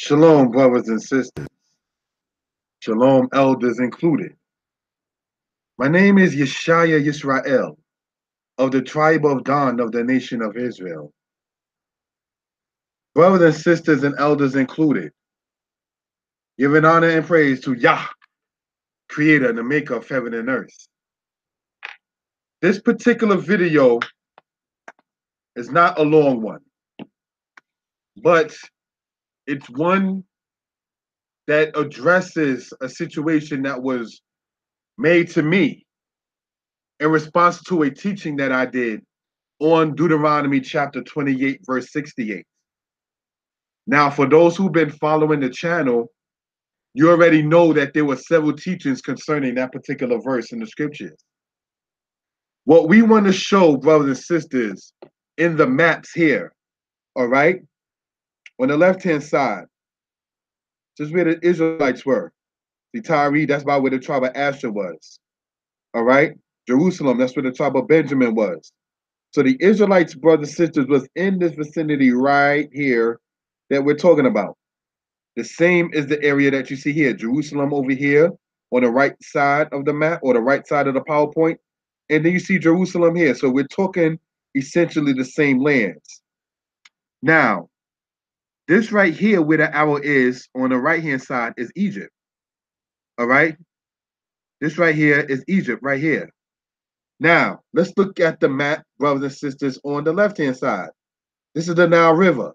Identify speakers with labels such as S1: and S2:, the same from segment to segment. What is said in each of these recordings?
S1: Shalom, brothers and sisters. Shalom, elders included. My name is Yeshiah Yisrael of the tribe of Dan of the nation of Israel. Brothers and sisters and elders included, giving honor and praise to Yah, creator and the maker of heaven and earth. This particular video is not a long one, but it's one that addresses a situation that was made to me in response to a teaching that I did on Deuteronomy chapter 28, verse 68. Now, for those who've been following the channel, you already know that there were several teachings concerning that particular verse in the scriptures. What we want to show, brothers and sisters, in the maps here, all right, on the left-hand side, just where the Israelites were. See, Tyre, that's about where the tribe of Asher was, all right? Jerusalem, that's where the tribe of Benjamin was. So the Israelites, brothers and sisters, was in this vicinity right here that we're talking about. The same is the area that you see here, Jerusalem over here on the right side of the map or the right side of the PowerPoint. And then you see Jerusalem here. So we're talking essentially the same lands. Now, this right here where the arrow is on the right-hand side is Egypt. All right? This right here is Egypt right here. Now, let's look at the map, brothers and sisters, on the left-hand side. This is the Nile River.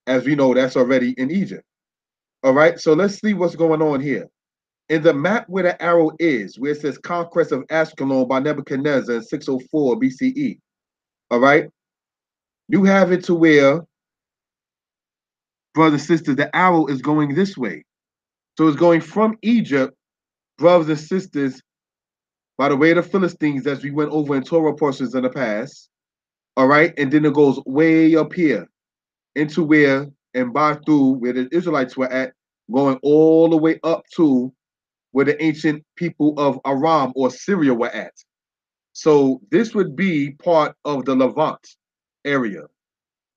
S1: As we know, that's already in Egypt. All right, so let's see what's going on here. In the map where the arrow is, where it says conquest of Ashkelon by Nebuchadnezzar in 604 BCE, all right, you have it to where, brothers and sisters, the arrow is going this way. So it's going from Egypt, brothers and sisters, by the way of the Philistines, as we went over in Torah portions in the past, all right, and then it goes way up here into where, and by through where the Israelites were at, going all the way up to where the ancient people of Aram or Syria were at. So this would be part of the Levant area.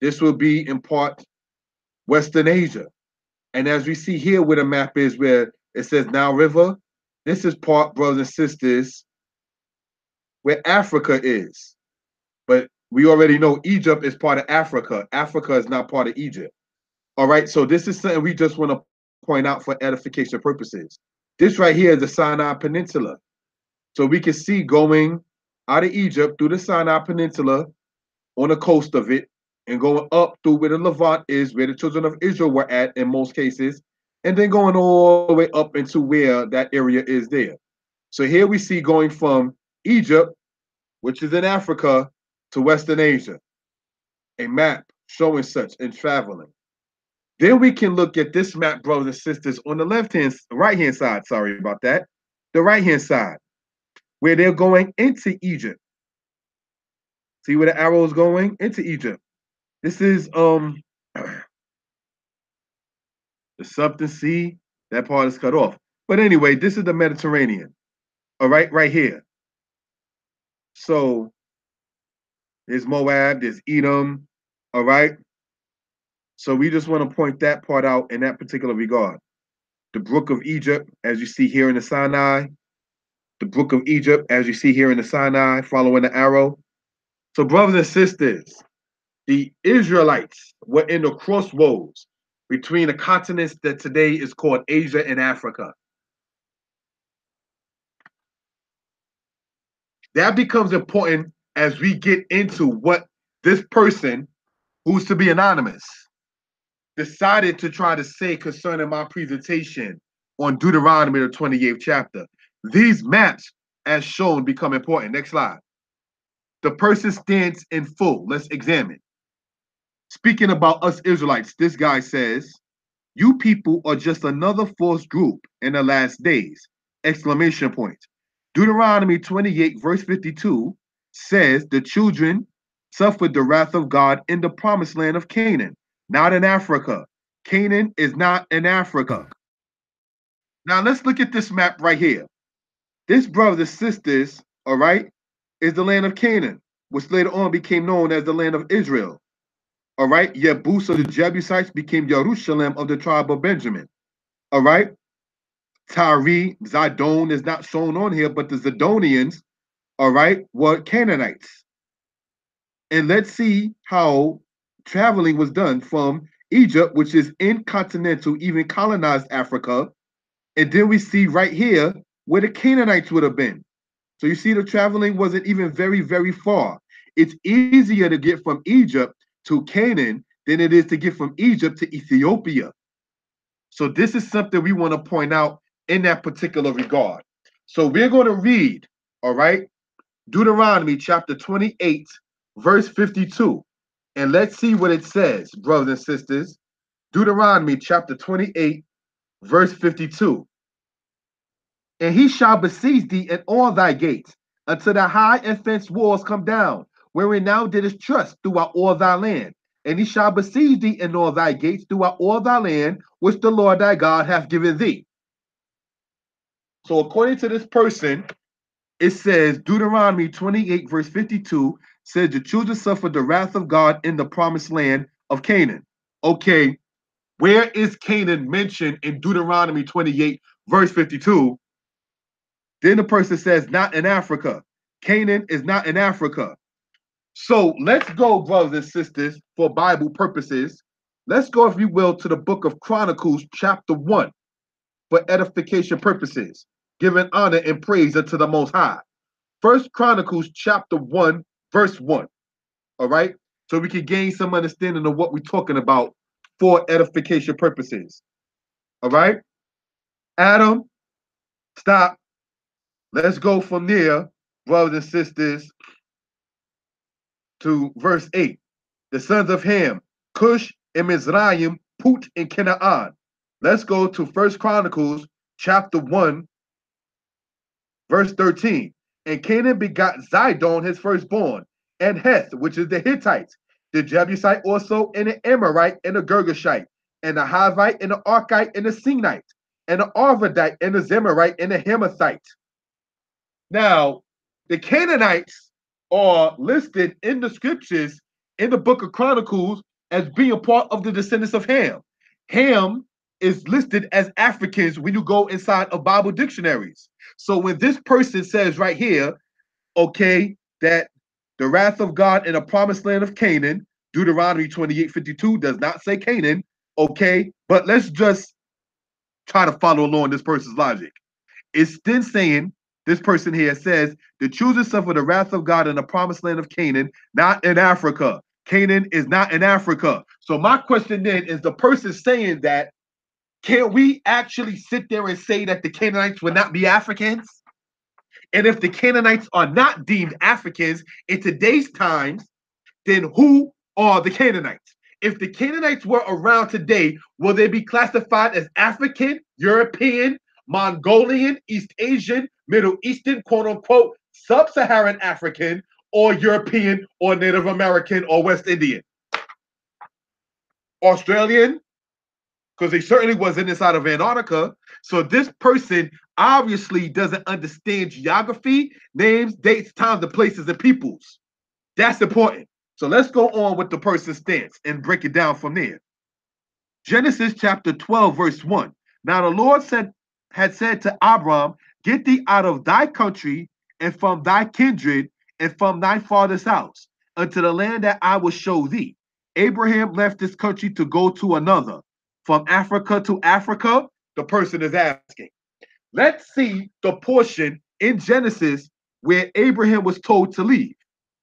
S1: This would be in part Western Asia. And as we see here where the map is, where it says Nile River, this is part, brothers and sisters, where Africa is. But we already know Egypt is part of Africa. Africa is not part of Egypt. All right, so this is something we just want to point out for edification purposes. This right here is the Sinai Peninsula. So we can see going out of Egypt through the Sinai Peninsula on the coast of it and going up through where the Levant is, where the children of Israel were at in most cases, and then going all the way up into where that area is there. So here we see going from Egypt, which is in Africa, to Western Asia, a map showing such in traveling. Then we can look at this map, brothers and sisters, on the right-hand side, sorry about that, the right-hand side, where they're going into Egypt. See where the arrow is going? Into Egypt. This is the something sea. That part is cut off. But anyway, this is the Mediterranean. All right, right here. So there's Moab, there's Edom. All right. So we just want to point that part out in that particular regard. The brook of Egypt, as you see here in the Sinai. The brook of Egypt, as you see here in the Sinai, following the arrow. So brothers and sisters, the Israelites were in the crossroads between the continents that today is called Asia and Africa. That becomes important as we get into what this person, who's to be anonymous, decided to try to say concerning my presentation on Deuteronomy, the 28th chapter. These maps, as shown, become important. Next slide. The person stands in full. Let's examine. Speaking about us Israelites, this guy says, you people are just another false group in the last days! Exclamation point. Deuteronomy 28, verse 52 says the children suffered the wrath of God in the promised land of Canaan, not in Africa. Canaan is not in Africa. Now let's look at this map right here. This, brothers and sisters, all right, is the land of Canaan, which later on became known as the land of Israel. All right. Yebus of the Jebusites became Jerusalem of the tribe of Benjamin. All right. Tyre, Zidon is not shown on here, but the Zidonians, all right, were Canaanites. And let's see how traveling was done from Egypt, which is incontinental, even colonized Africa. And then we see right here where the Canaanites would have been. So you see, the traveling wasn't even very, very far. It's easier to get from Egypt to Canaan than it is to get from Egypt to Ethiopia. So this is something we want to point out in that particular regard. So we're going to read, all right, Deuteronomy chapter 28, verse 52. And let's see what it says, brothers and sisters. Deuteronomy chapter 28, verse 52. And he shall besiege thee in all thy gates, until the high and fenced walls come down, wherein thou didst trust throughout all thy land. And he shall besiege thee in all thy gates throughout all thy land, which the Lord thy God hath given thee. So according to this person, it says Deuteronomy 28, verse 52 says the children suffered the wrath of God in the promised land of Canaan. Okay, where is Canaan mentioned in Deuteronomy 28, verse 52? Then the person says, not in Africa. Canaan is not in Africa. So let's go, brothers and sisters, for Bible purposes. Let's go, if you will, to the book of Chronicles, chapter 1, for edification purposes, giving honor and praise unto the Most High. First Chronicles, chapter 1, verse 1. All right? So we can gain some understanding of what we're talking about for edification purposes. All right? Adam, stop. Let's go from there, brothers and sisters, to verse 8. The sons of Ham, Cush and Mizraim, Put and Canaan. Let's go to First Chronicles chapter 1, verse 13. And Canaan begot Zidon, his firstborn, and Heth, which is the Hittites, the Jebusite also, and the Amorite, and the Girgashite, and the Hivite, and the Archite, and the Sinite, and the Arvadite, and the Zemarite, and the Hamathite. Now, the Canaanites are listed in the scriptures in the book of Chronicles as being part of the descendants of Ham. Ham is listed as Africans when you go inside of Bible dictionaries. So when this person says right here, okay, that the wrath of God in the promised land of Canaan, Deuteronomy 28:52 does not say Canaan, okay, but let's just try to follow along this person's logic. It's then saying, this person here says, the children suffer the wrath of God in the promised land of Canaan, not in Africa. Canaan is not in Africa. So my question then is, the person saying that, can we actually sit there and say that the Canaanites would not be Africans? And if the Canaanites are not deemed Africans in today's times, then who are the Canaanites? If the Canaanites were around today, will they be classified as African, European, Mongolian, East Asian, Middle Eastern, quote unquote, sub-Saharan African, or European, or Native American, or West Indian? Australian? Because they certainly wasn't inside of Antarctica. So this person obviously doesn't understand geography, names, dates, times, and places, and peoples. That's important. So let's go on with the person's stance and break it down from there. Genesis chapter 12, verse 1. Now the Lord had said to Abram, get thee out of thy country and from thy kindred and from thy father's house unto the land that I will show thee. Abraham left this country to go to another. From Africa to Africa, the person is asking. Let's see the portion in Genesis where Abraham was told to leave.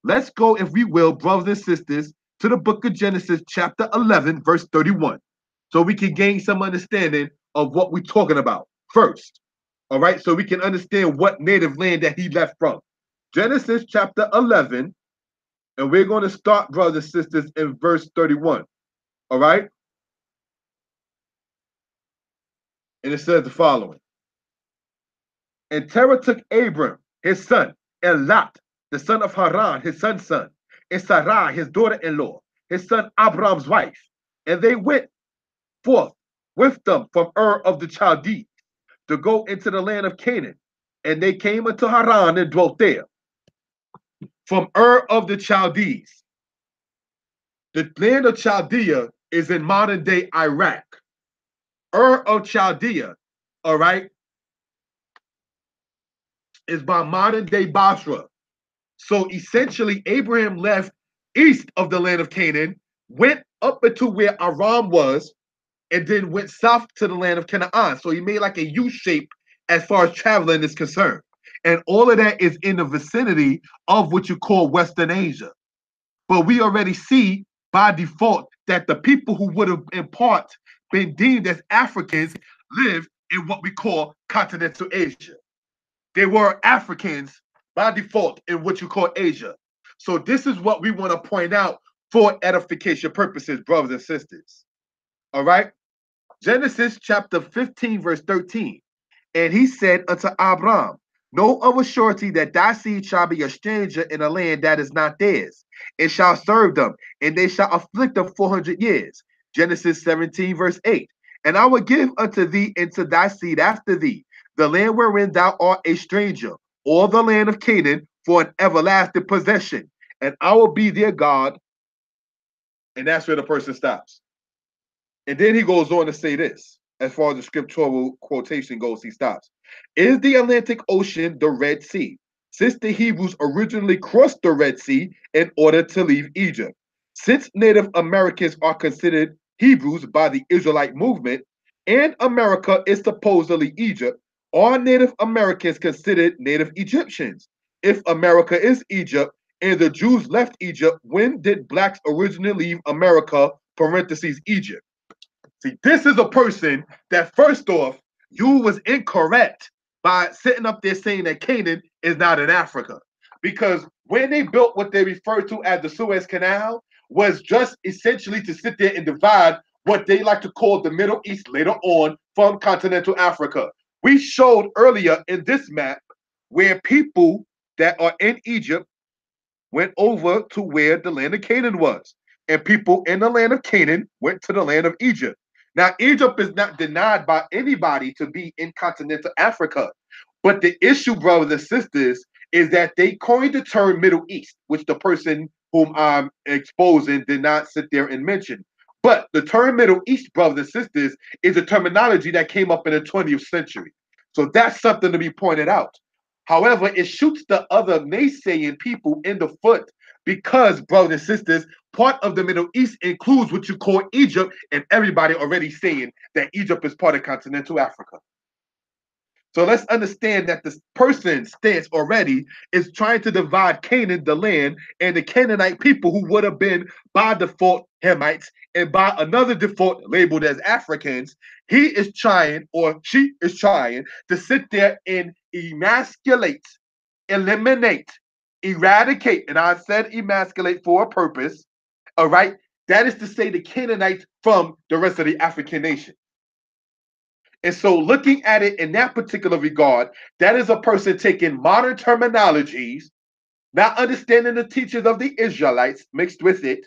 S1: Let's go, if we will, brothers and sisters, to the book of Genesis, chapter 11, verse 31, so we can gain some understanding of what we're talking about first. All right, so we can understand what native land that he left from. Genesis chapter 11, and we're going to start, brothers and sisters, in verse 31. All right, and it says the following. And Terah took Abram, his son, and Lot, the son of Haran, his son's son, and Sarai, his daughter-in-law, his son Abram's wife. And they went forth with them from Ur of the Chaldees to go into the land of Canaan. And they came unto Haran and dwelt there. From Ur of the Chaldees. The land of Chaldea is in modern day Iraq. Of Chaldea, all right, is by modern day Basra. So essentially, Abraham left east of the land of Canaan, went up into where Aram was, and then went south to the land of Canaan. So he made like a U shape as far as traveling is concerned. And all of that is in the vicinity of what you call Western Asia. But we already see by default that the people who would have in part been deemed as Africans live in what we call continental Asia. They were Africans by default in what you call Asia. So this is what we want to point out for edification purposes, brothers and sisters. All right? Genesis chapter 15, verse 13. And he said unto Abram, know of a surety that thy seed shall be a stranger in a land that is not theirs, and shall serve them, and they shall afflict them 400 years. Genesis 17, verse 8. And I will give unto thee and to thy seed after thee the land wherein thou art a stranger, or the land of Canaan, for an everlasting possession. And I will be their God. And that's where the person stops. And then he goes on to say this. As far as the scriptural quotation goes, he stops. Is the Atlantic Ocean the Red Sea? Since the Hebrews originally crossed the Red Sea in order to leave Egypt. Since Native Americans are considered Hebrews by the Israelite movement, and America is supposedly Egypt, are Native Americans considered Native Egyptians? If America is Egypt and the Jews left Egypt, when did blacks originally leave America, parentheses, Egypt? See, this is a person that, first off, you was incorrect by sitting up there saying that Canaan is not in Africa. Because when they built what they refer to as the Suez Canal, was just essentially to sit there and divide what they like to call the Middle East later on from continental Africa. We showed earlier in this map where people that are in Egypt went over to where the land of Canaan was. And people in the land of Canaan went to the land of Egypt. Now, Egypt is not denied by anybody to be in continental Africa. But the issue, brothers and sisters, is that they coined the term Middle East, which the person whom I'm exposing did not sit there and mention. But the term Middle East, brothers and sisters, is a terminology that came up in the 20th century. So that's something to be pointed out. However, it shoots the other naysaying people in the foot because, brothers and sisters, part of the Middle East includes what you call Egypt, and everybody already saying that Egypt is part of continental Africa. So let's understand that this person's stance already is trying to divide Canaan, the land, and the Canaanite people who would have been by default Hamites and by another default labeled as Africans. He is trying, or she is trying, to sit there and emasculate, eliminate, eradicate, and I said emasculate for a purpose, all right? That is to say the Canaanites from the rest of the African nation. And so looking at it in that particular regard, that is a person taking modern terminologies, not understanding the teachings of the Israelites mixed with it,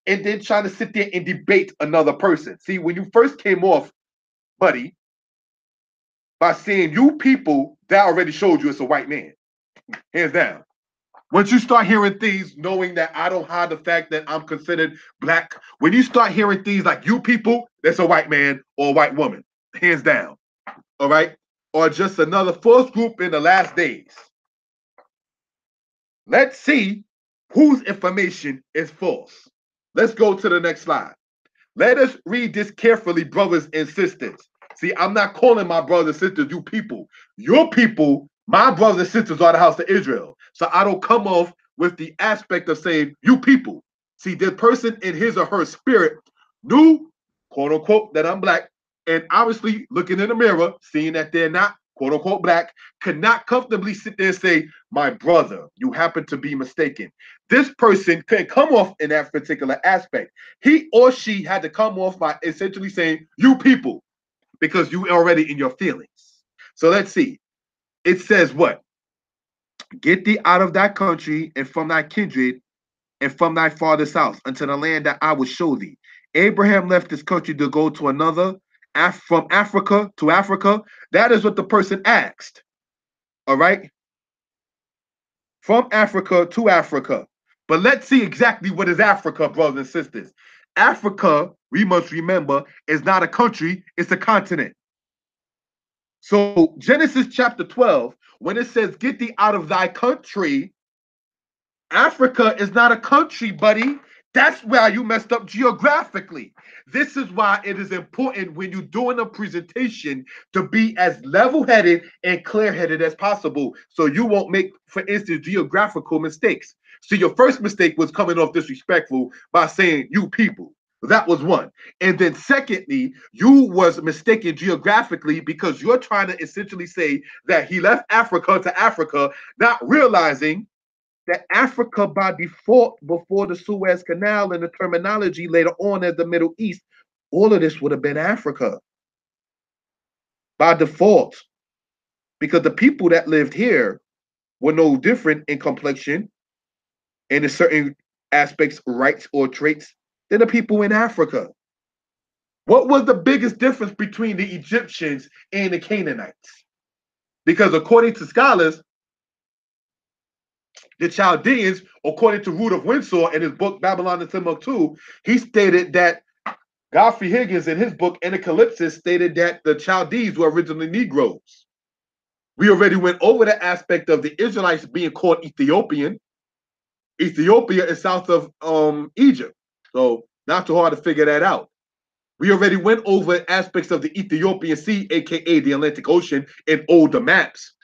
S1: and then trying to sit there and debate another person. See, when you first came off, buddy, by saying you people, that already showed you it's a white man, hands down. Once you start hearing things, knowing that I don't hide the fact that I'm considered black, when you start hearing things like you people, that's a white man or a white woman, hands down. All right? Or just another false group in the last days. Let's see whose information is false. Let's go to the next slide. Let us read this carefully, brothers and sisters. See, I'm not calling my brothers and sisters you people. Your people, my brothers and sisters, are the house of Israel. So I don't come off with the aspect of saying you people. See, the person in his or her spirit knew, quote unquote, that I'm black, and obviously looking in the mirror, seeing that they're not, quote unquote, black, could not comfortably sit there and say, my brother, you happen to be mistaken. This person couldn't come off in that particular aspect. He or she had to come off by essentially saying, you people, because you already in your feelings. So let's see. It says what? Get thee out of thy country and from thy kindred and from thy father's house unto the land that I will show thee. Abraham left his country to go to another, from Africa to Africa. That is what the person asked. All right? From Africa to Africa. But let's see exactly what is Africa, brothers and sisters. Africa, we must remember, is not a country, it's a continent. So Genesis chapter 12, when it says, get thee out of thy country, Africa is not a country, buddy. That's why you messed up geographically. This is why it is important when you're doing a presentation to be as level-headed and clear-headed as possible so you won't make, for instance, geographical mistakes. So your first mistake was coming off disrespectful by saying you people. That was one. And then secondly, you was mistaken geographically because you're trying to essentially say that he left Africa to Africa, not realizing that Africa by default before the Suez Canal and the terminology later on as the Middle East, all of this would have been Africa by default, because the people that lived here were no different in complexion and in certain aspects, rights or traits than the people in Africa. What was the biggest difference between the Egyptians and the Canaanites? Because according to scholars, the Chaldeans, according to Rudolf Windsor in his book Babylon and Timbuktu, he stated that Godfrey Higgins in his book Anacalypsis stated that the Chaldees were originally Negroes. We already went over the aspect of the Israelites being called Ethiopian. Ethiopia is south of Egypt, so not too hard to figure that out. We already went over aspects of the Ethiopian Sea, aka the Atlantic Ocean, in older maps.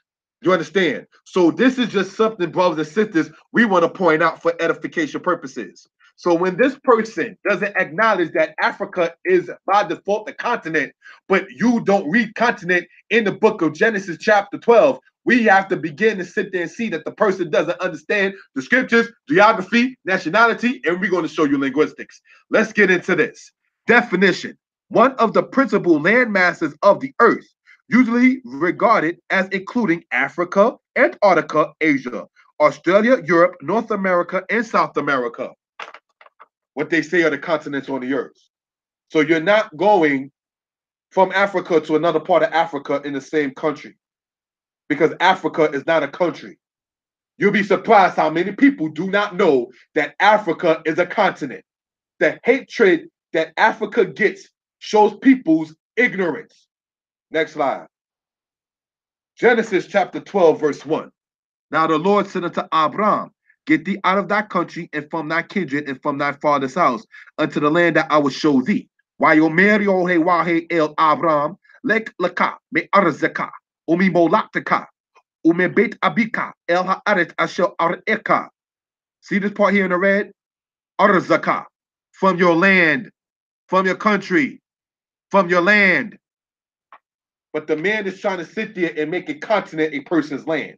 S1: You understand? So this is just something, brothers and sisters, we want to point out for edification purposes. So when this person doesn't acknowledge that Africa is by default the continent, but you don't read continent in the book of Genesis chapter 12, we have to begin to sit there and see that the person doesn't understand the scriptures, geography, nationality, and we're going to show you linguistics. Let's get into this. Definition: one of the principal land masses of the earth, usually regarded as including Africa, Antarctica, Asia, Australia, Europe, North America, and South America. What they say are the continents on the earth. So you're not going from Africa to another part of Africa in the same country, because Africa is not a country. You'll be surprised how many people do not know that Africa is a continent. The hatred that Africa gets shows people's ignorance. Next slide. Genesis chapter 12, verse 1. Now the Lord said unto Abram, get thee out of thy country and from thy kindred and from thy father's house unto the land that I will show thee. Wayomer yohe wahe el Abram, lek laka me arzeka, umi molakteka, ume bet abika el haaret asher areka. See this part here in the red? Arzaka, from your land, from your country, from your land. But the man is trying to sit there and make a continent a person's land,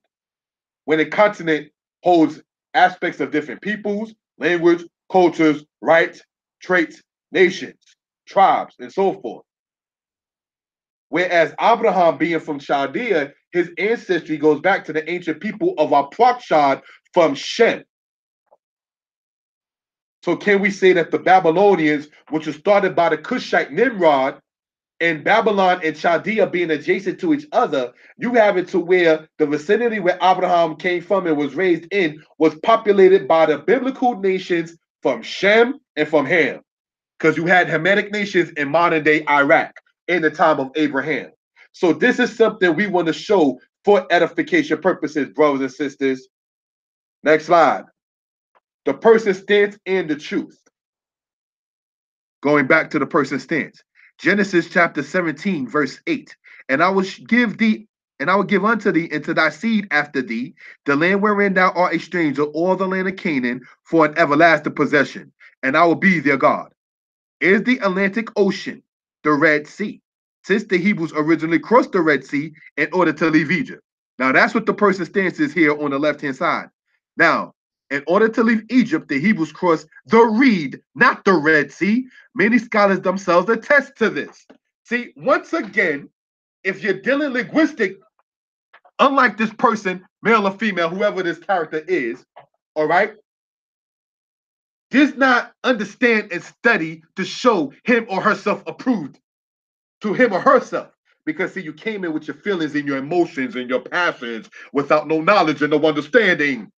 S1: when a continent holds aspects of different peoples, language, cultures, rights, traits, nations, tribes, and so forth. Whereas Abraham, being from Chaldea, his ancestry goes back to the ancient people of Arpachshad from Shem. So can we say that the Babylonians, which was started by the Cushite Nimrod, and Babylon and Chaldea being adjacent to each other, you have it to where the vicinity where Abraham came from and was raised in was populated by the biblical nations from Shem and from Ham. Because you had Hamitic nations in modern day Iraq in the time of Abraham. So this is something we want to show for edification purposes, brothers and sisters. Next slide. The person stance and the truth. Going back to the person's stance. Genesis chapter 17, verse 8. And I will give thee, and I will give unto thee and to thy seed after thee the land wherein thou art a stranger, all the land of Canaan, for an everlasting possession, and I will be their God. Is the Atlantic Ocean the Red Sea, since the Hebrews originally crossed the Red Sea in order to leave Egypt? Now that's what the person's stance is here on the left-hand side. Now, in order to leave Egypt, the Hebrews crossed the Reed, not the Red Sea. Many scholars themselves attest to this. See, once again, if you're dealing linguistic, unlike this person, male or female, whoever this character is, all right, does not understand and study to show him or herself approved to him or herself. Because see, you came in with your feelings and your emotions and your passions without no knowledge and no understanding.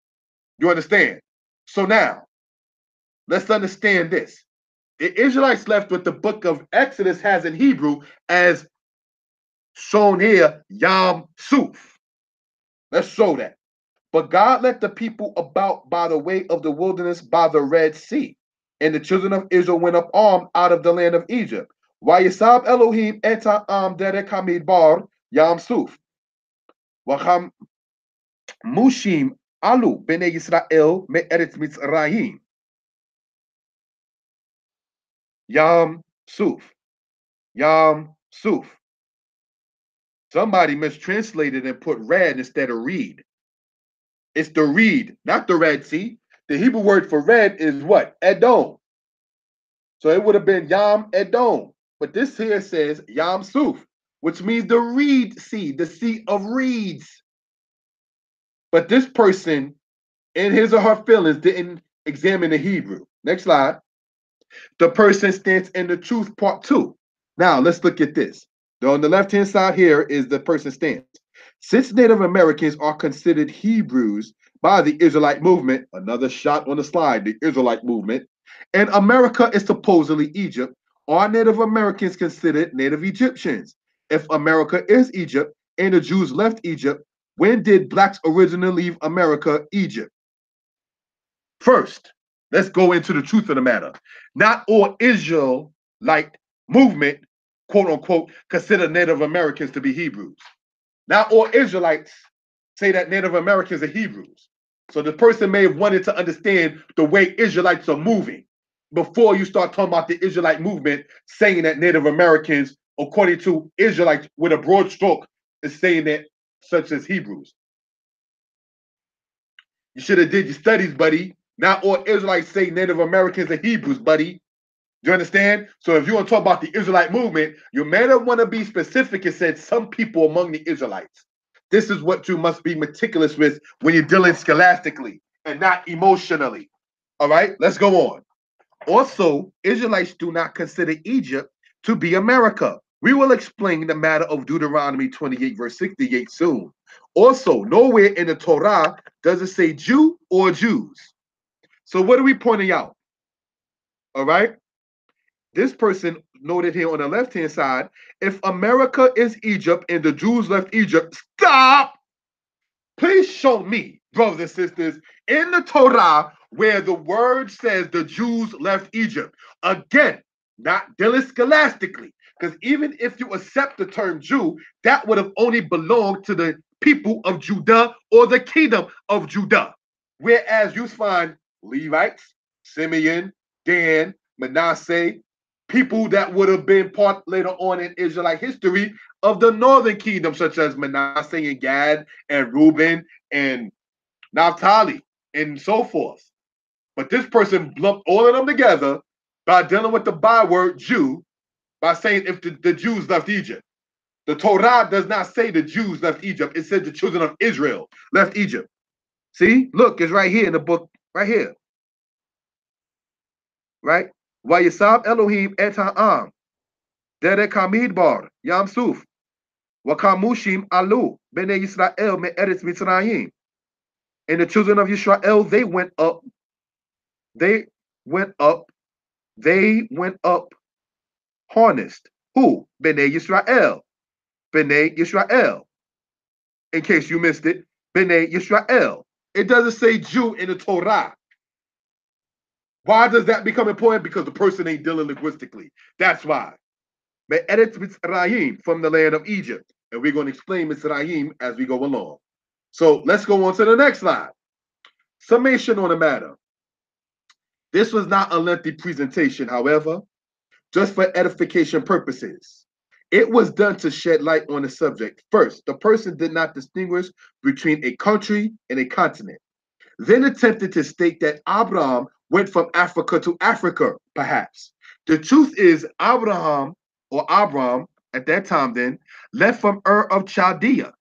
S1: You understand? So now, let's understand this. The Israelites left what the book of Exodus has in Hebrew as shown here, Yam Suf. Let's show that. But God led the people about by the way of the wilderness by the Red Sea. And the children of Israel went up armed out of the land of Egypt. Vayisab Elohim eta am derek hamidbar Yam Suf. Wacham mushim alu bnei Yisrael me eretz Mitzrayim. Yam Suf. Yam Suf. Somebody mistranslated and put red instead of reed. It's the reed, not the Red Sea. The Hebrew word for red is what? Edom. So it would have been Yam Edom. But this here says Yam Suf, which means the reed sea, the sea of reeds. But this person, in his or her feelings, didn't examine the Hebrew. Next slide. The person stands in the truth, part 2. Now, let's look at this. On the left-hand side here is the person stance. Since Native Americans are considered Hebrews by the Israelite movement, another shot on the slide, the Israelite movement, and America is supposedly Egypt, are Native Americans considered Native Egyptians? If America is Egypt and the Jews left Egypt, when did blacks originally leave America, Egypt? First, let's go into the truth of the matter. Not all Israelite movement, quote unquote, consider Native Americans to be Hebrews. Not all Israelites say that Native Americans are Hebrews. So the person may have wanted to understand the way Israelites are moving before you start talking about the Israelite movement saying that Native Americans, according to Israelites with a broad stroke, is saying that such as Hebrews. You should have did your studies, buddy. Not all Israelites say Native Americans are Hebrews, buddy. Do you understand? So if you want to talk about the Israelite movement, you may not want to be specific and said some people among the Israelites. This is what you must be meticulous with when you're dealing scholastically and not emotionally. All right, let's go on. Also, Israelites do not consider Egypt to be America. We will explain the matter of Deuteronomy 28, verse 68 soon. Also, nowhere in the Torah does it say Jew or Jews. So what are we pointing out? All right. This person noted here on the left-hand side, if America is Egypt and the Jews left Egypt, stop! Please show me, brothers and sisters, in the Torah where the word says the Jews left Egypt. Again, not dealing scholastically, because even if you accept the term Jew, that would have only belonged to the people of Judah or the kingdom of Judah. Whereas you find Levites, Simeon, Dan, Manasseh, people that would have been part later on in Israelite history of the northern kingdom, such as Manasseh and Gad and Reuben and Naphtali and so forth. But this person lumped all of them together by dealing with the byword Jew by saying if the Jews left Egypt. The Torah does not say the Jews left Egypt. It says the children of Israel left Egypt. See, look, it's right here in the book, right here. Right? Vayisab Elohim et ha'am derek hamidbar Yam Suf wakamushim alu bnei Yisrael me eretz Mitzrayim. And the children of Israel, they went up, harnessed. Who? Bnei Yisrael. Bnei Yisrael. In case you missed it, Bnei Yisrael. It doesn't say Jew in the Torah. Why does that become important? Because the person ain't dealing linguistically. That's why. Me'eretz Mitzrayim, from the land of Egypt. And we're going to explain Mitzrayim as we go along. So let's go on to the next slide. Summation on the matter. This was not a lengthy presentation, however, just for edification purposes. It was done to shed light on the subject. First, the person did not distinguish between a country and a continent. Then attempted to state that Abraham went from Africa to Africa, perhaps. The truth is Abraham, at that time then, left from Ur of Chaldea,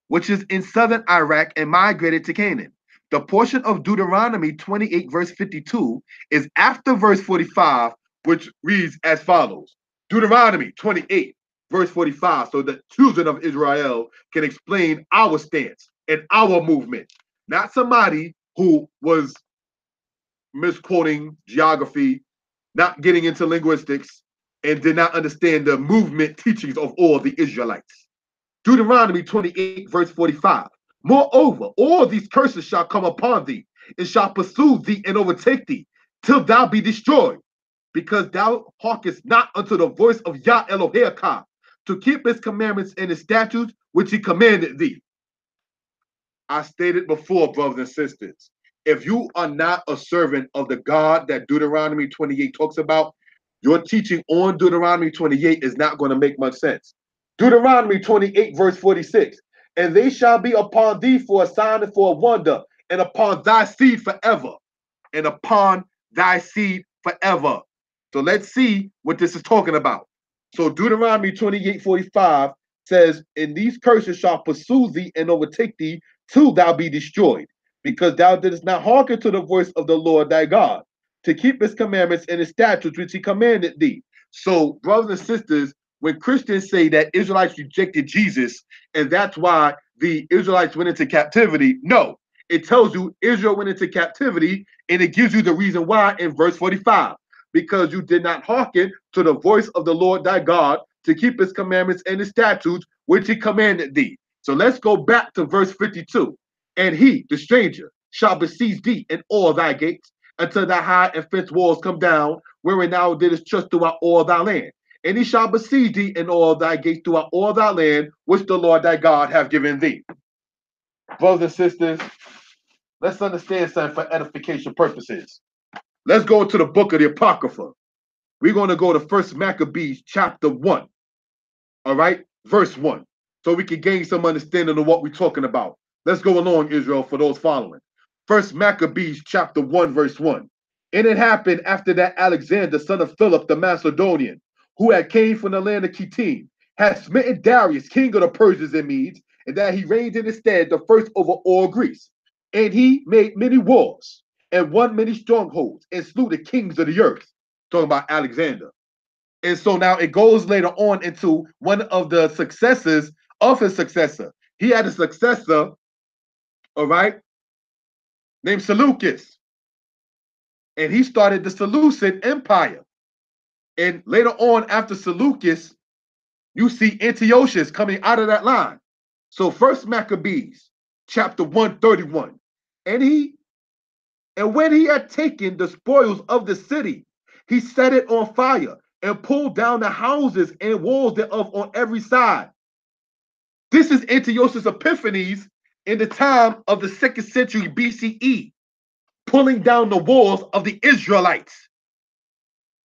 S1: which is in southern Iraq, and migrated to Canaan. The portion of Deuteronomy 28, verse 52 is after verse 45, which reads as follows. Deuteronomy 28, verse 45, so the children of Israel can explain our stance and our movement, not somebody who was misquoting geography, not getting into linguistics, and did not understand the movement teachings of all the Israelites. Deuteronomy 28, verse 45. Moreover, all these curses shall come upon thee, and shall pursue thee and overtake thee, till thou be destroyed, because thou hearkenest not unto the voice of Yah Elohim, to keep his commandments and his statutes, which he commanded thee. I stated before, brothers and sisters, if you are not a servant of the God that Deuteronomy 28 talks about, your teaching on Deuteronomy 28 is not going to make much sense. Deuteronomy 28, verse 46, and they shall be upon thee for a sign and for a wonder, and upon thy seed forever, and upon thy seed forever. So let's see what this is talking about. So Deuteronomy 28, 45 says, and these curses shall pursue thee and overtake thee till thou be destroyed, because thou didst not hearken to the voice of the Lord thy God, to keep his commandments and his statutes which he commanded thee. So, brothers and sisters, when Christians say that Israelites rejected Jesus, and that's why the Israelites went into captivity, no. It tells you Israel went into captivity, and it gives you the reason why in verse 45. Because you did not hearken to the voice of the Lord thy God, to keep his commandments and his statutes, which he commanded thee. So let's go back to verse 52. And he, the stranger, shall besiege thee in all thy gates, until thy high and fenced walls come down, wherein thou didst trust throughout all thy land. And he shall besiege thee in all thy gates throughout all thy land, which the Lord thy God hath given thee. Brothers and sisters, let's understand something for edification purposes. Let's go into the book of the Apocrypha. We're going to go to 1 Maccabees chapter 1. All right, verse 1. So we can gain some understanding of what we're talking about. Let's go along, Israel, for those following. 1 Maccabees chapter 1, verse 1. And it happened after that Alexander, son of Philip the Macedonian, who had came from the land of Kittim, had smitten Darius, king of the Persians and Medes, and that he reigned in his stead the first over all Greece. And he made many wars, and won many strongholds, and slew the kings of the earth. Talking about Alexander. And so now it goes later on into one of the successors of his successor. He had a successor, all right, named Seleucus. And he started the Seleucid Empire. And later on, after Seleucus, you see Antiochus coming out of that line. So 1 Maccabees, chapter 131. And when he had taken the spoils of the city, he set it on fire and pulled down the houses and walls thereof on every side. This is Antiochus Epiphanes in the time of the 2nd century BCE, pulling down the walls of the Israelites.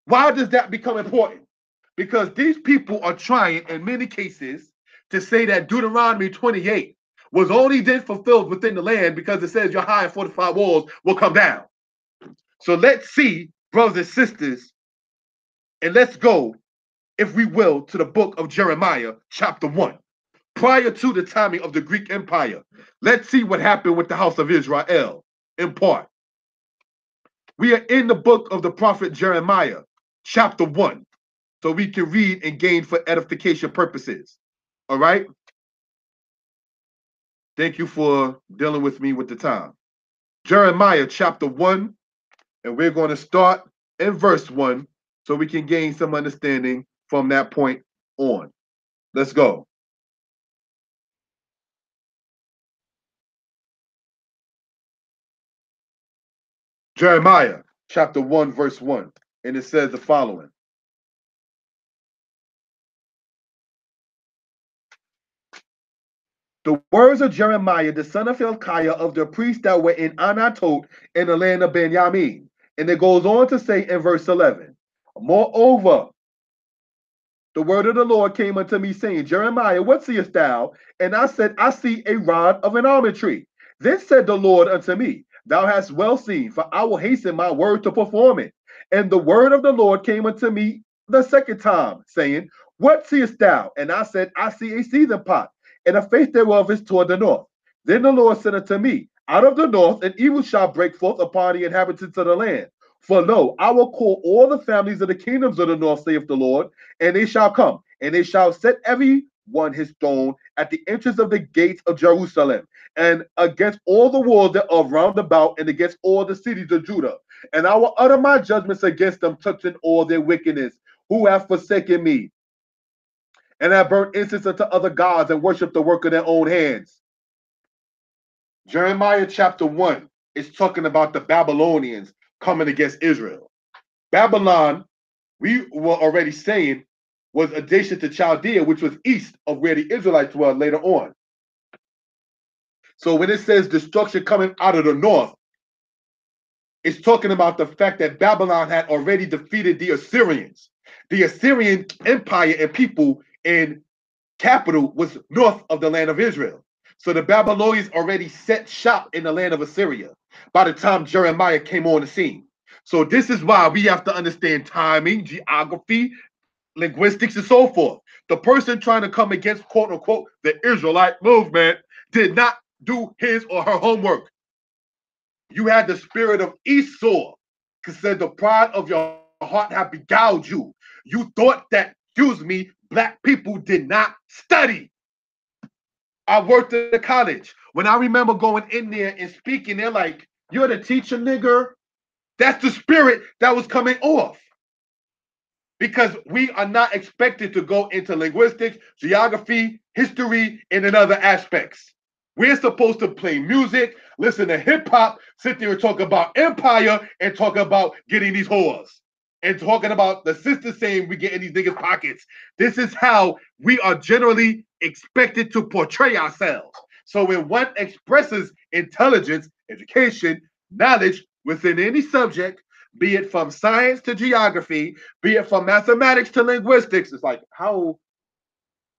S1: Why does that become important? Because these people are trying, in many cases, to say that Deuteronomy 28 was only then fulfilled within the land because it says your high and fortified walls will come down. So let's see, brothers and sisters, and let's go, if we will, to the book of Jeremiah, chapter 1. Prior to the timing of the Greek Empire, let's see what happened with the house of Israel in part. We are in the book of the prophet Jeremiah, chapter 1, so we can read and gain for edification purposes. All right? Thank you for dealing with me with the time. Jeremiah, chapter 1, and we're going to start in verse 1 so we can gain some understanding from that point on. Let's go. Jeremiah chapter 1, verse 1. And it says the following. The words of Jeremiah, the son of Hilkiah, of the priests that were in Anatot in the land of Benjamin. And it goes on to say in verse 11, moreover, the word of the Lord came unto me, saying, Jeremiah, what seest thou? And I said, I see a rod of an almond tree. Then said the Lord unto me, thou hast well seen, for I will hasten my word to perform it. And the word of the Lord came unto me the second time, saying, what seest thou? And I said, I see a seething pot, and the face thereof is toward the north. Then the Lord said unto me, out of the north an evil shall break forth upon the inhabitants of the land. For lo, I will call all the families of the kingdoms of the north, saith the Lord, and they shall come, and they shall set every one his throne at the entrance of the gates of Jerusalem, and against all the walls thereof round about, and against all the cities of Judah. And I will utter my judgments against them, touching all their wickedness, who have forsaken me, and have burnt incense unto other gods, and worshipped the work of their own hands. Jeremiah chapter 1 is talking about the Babylonians coming against Israel. Babylon, we were already saying, was adjacent to Chaldea, which was east of where the Israelites were later on. So when it says destruction coming out of the north, it's talking about the fact that Babylon had already defeated the Assyrians. The Assyrian empire and people in capital was north of the land of Israel. So the Babylonians already set shop in the land of Assyria by the time Jeremiah came on the scene. So this is why we have to understand timing, geography, linguistics, and so forth. The person trying to come against, quote unquote, the Israelite movement did not do his or her homework. You had the spirit of Esau, because said the pride of your heart have beguiled you. You thought that, excuse me, black people did not study. I worked at a college. When I remember going in there and speaking, they're like, "You're the teacher, nigger." That's the spirit that was coming off. Because we are not expected to go into linguistics, geography, history, and in other aspects. We're supposed to play music, listen to hip hop, sit there and talk about empire, and talk about getting these whores, and talking about the sister saying we get in these niggas' pockets. This is how we are generally expected to portray ourselves. So when one expresses intelligence, education, knowledge within any subject, be it from science to geography, be it from mathematics to linguistics, it's like, how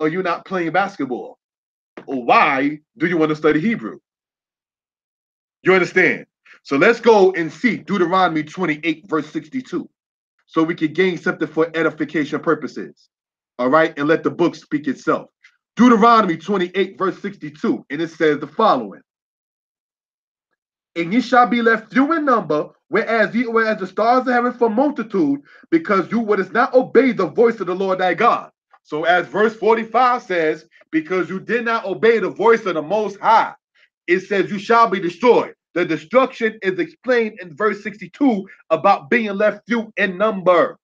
S1: are you not playing basketball? Or why do you want to study Hebrew? You understand? So let's go and see Deuteronomy 28, verse 62, so we can gain something for edification purposes. All right? And let the book speak itself. Deuteronomy 28, verse 62, and it says the following. And ye shall be left few in number, whereas the stars of heaven for multitude, because you wouldst not obey the voice of the Lord thy God. So as verse 45 says, because you did not obey the voice of the Most High, it says you shall be destroyed. The destruction is explained in verse 62 about being left few in number.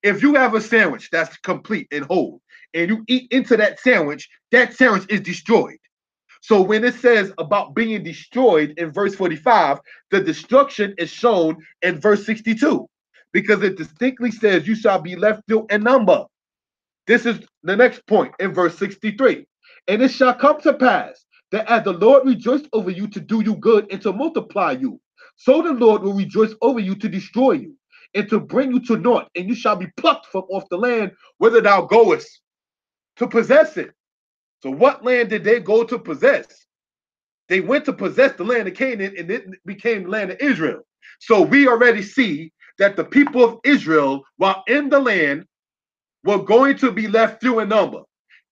S1: If you have a sandwich that's complete and whole, and you eat into that sandwich is destroyed. So when it says about being destroyed in verse 45, the destruction is shown in verse 62, because it distinctly says you shall be left few in number. This is the next point in verse 63. And it shall come to pass that as the Lord rejoiced over you to do you good and to multiply you, so the Lord will rejoice over you to destroy you and to bring you to naught, and you shall be plucked from off the land whither thou goest to possess it. So what land did they go to possess? They went to possess the land of Canaan, and it became the land of Israel. So we already see that the people of Israel, while in the land, were going to be left few in number.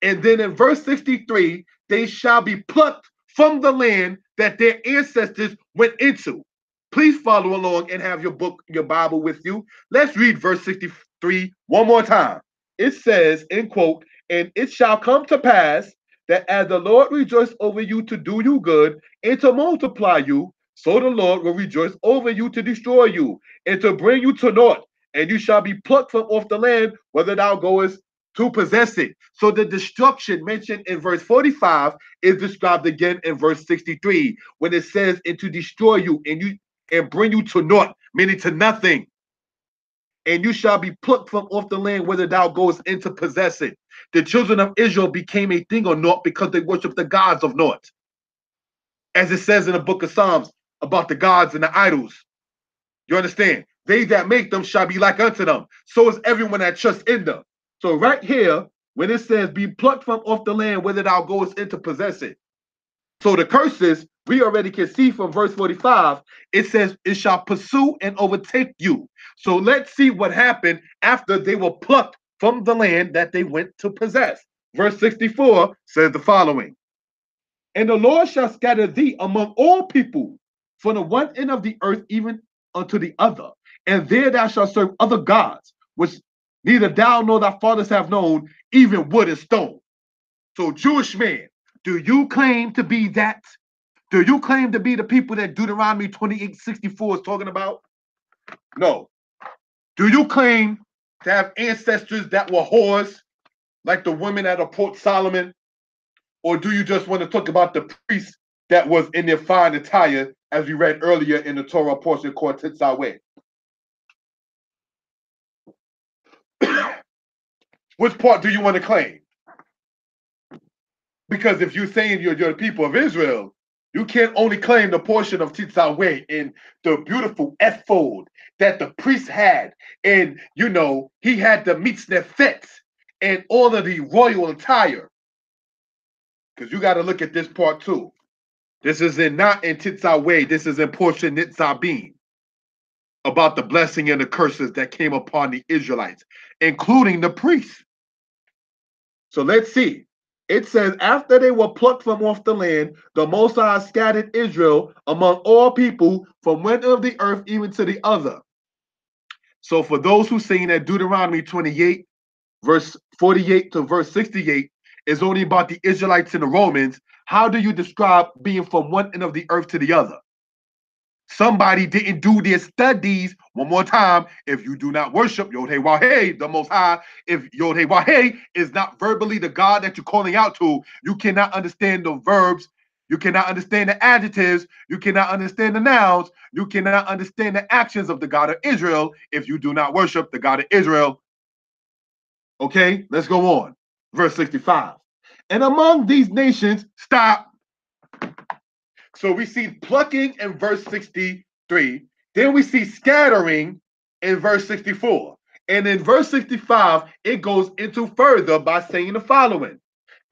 S1: And then in verse 63, they shall be plucked from the land that their ancestors went into. Please follow along and have your book, your Bible with you. Let's read verse 63 one more time. It says, in quote, and it shall come to pass that as the Lord rejoiced over you to do you good and to multiply you, so the Lord will rejoice over you to destroy you and to bring you to naught, and you shall be plucked from off the land whether thou goest to possess it. So the destruction mentioned in verse 45 is described again in verse 63 when it says, and to destroy you and bring you to naught, meaning to nothing. And you shall be plucked from off the land whether thou goest in to possess it. The children of Israel became a thing of naught because they worshiped the gods of naught. As it says in the book of Psalms about the gods and the idols. You understand? They that make them shall be like unto them. So is everyone that trusts in them. So right here, when it says, be plucked from off the land whether thou goest in to possess it. So the curses, we already can see from verse 45, it says, it shall pursue and overtake you. So let's see what happened after they were plucked from the land that they went to possess. Verse 64 says the following. And the Lord shall scatter thee among all people, from the one end of the earth even unto the other. And there thou shalt serve other gods, which neither thou nor thy fathers have known, even wood and stone. So, Jewish man, do you claim to be that? Do you claim to be the people that Deuteronomy 28:64 is talking about? No. Do you claim to have ancestors that were whores, like the women at Port Solomon? Or do you just want to talk about the priests that was in their fine attire, as we read earlier in the Torah portion called Titzaweh? Which part do you want to claim? Because if you're saying you're the people of Israel, you can't only claim the portion of Titzaweh in the beautiful ephod that the priest had. And, you know, he had the mitznefet and all of the royal attire. Because you got to look at this part too. This is not in Titzaweh. This is in portion Nitzabim, about the blessing and the curses that came upon the Israelites, including the priests. So let's see. It says, after they were plucked from off the land, the Most High scattered Israel among all people from one end of the earth even to the other. So for those who saying that Deuteronomy 28, verse 48 to verse 68 is only about the Israelites and the Romans, how do you describe being from one end of the earth to the other? Somebody didn't do their studies. One more time, if you do not worship Yod-Heh-Wah-Heh, the Most High, if Yod-Heh-Wah-Heh is not verbally the God that you're calling out to, you cannot understand the verbs, you cannot understand the adjectives, you cannot understand the nouns, you cannot understand the actions of the God of Israel if you do not worship the God of Israel. Okay, let's go on. Verse 65. And among these nations, stop. So we see plucking in verse 63. Then we see scattering in verse 64. And in verse 65, it goes into further by saying the following.